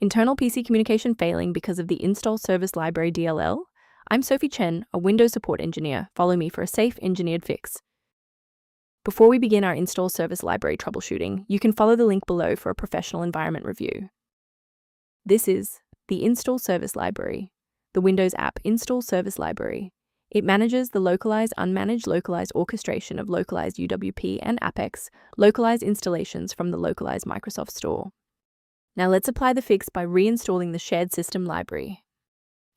Internal PC communication failing because of the Install Service Library DLL? I'm Sophie Chen, a Windows support engineer. Follow me for a safe, engineered fix. Before we begin our Install Service Library troubleshooting, you can follow the link below for a professional environment review. This is the Install Service Library, the Windows app Install Service Library. It manages the localized, unmanaged, localized orchestration of Localized UWP and AppX, localized installations from the Localized Microsoft Store. Now let's apply the fix by reinstalling the shared system library.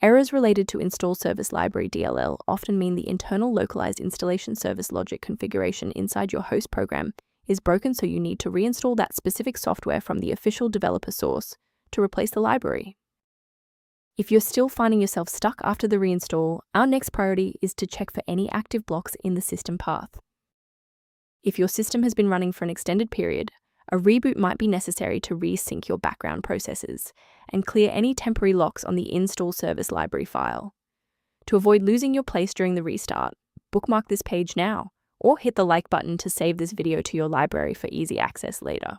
Errors related to Install Service Library DLL often mean the internal localized installation service logic configuration inside your host program is broken, so you need to reinstall that specific software from the official developer source to replace the library. If you're still finding yourself stuck after the reinstall, our next priority is to check for any active blocks in the system path. If your system has been running for an extended period, a reboot might be necessary to resync your background processes and clear any temporary locks on the Install Service Library file. To avoid losing your place during the restart, bookmark this page now, or hit the like button to save this video to your library for easy access later.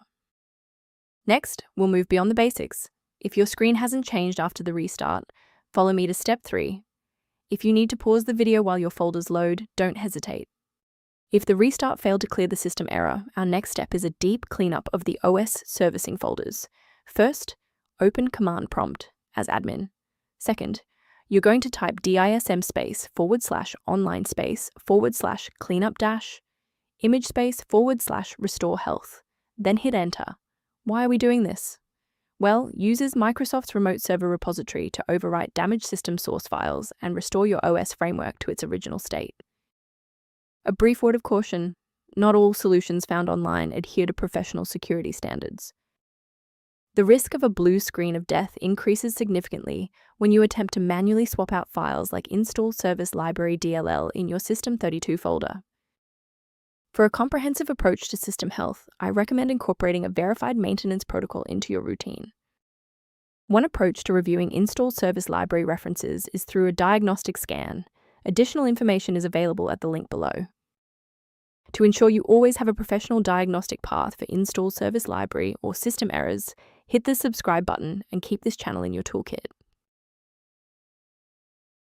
Next, we'll move beyond the basics. If your screen hasn't changed after the restart, follow me to step 3. If you need to pause the video while your folders load, don't hesitate. If the restart failed to clear the system error, our next step is a deep cleanup of the OS servicing folders. First, open Command Prompt as admin. Second, you're going to type DISM space /online space /cleanup dash image space /restore health. Then hit enter. Why are we doing this? Well, uses Microsoft's remote server repository to overwrite damaged system source files and restore your OS framework to its original state. A brief word of caution: not all solutions found online adhere to professional security standards. The risk of a blue screen of death increases significantly when you attempt to manually swap out files like Install Service Library DLL in your System32 folder. For a comprehensive approach to system health, I recommend incorporating a verified maintenance protocol into your routine. One approach to reviewing Install Service Library references is through a diagnostic scan. Additional information is available at the link below. To ensure you always have a professional diagnostic path for Install Service Library or system errors, hit the subscribe button and keep this channel in your toolkit.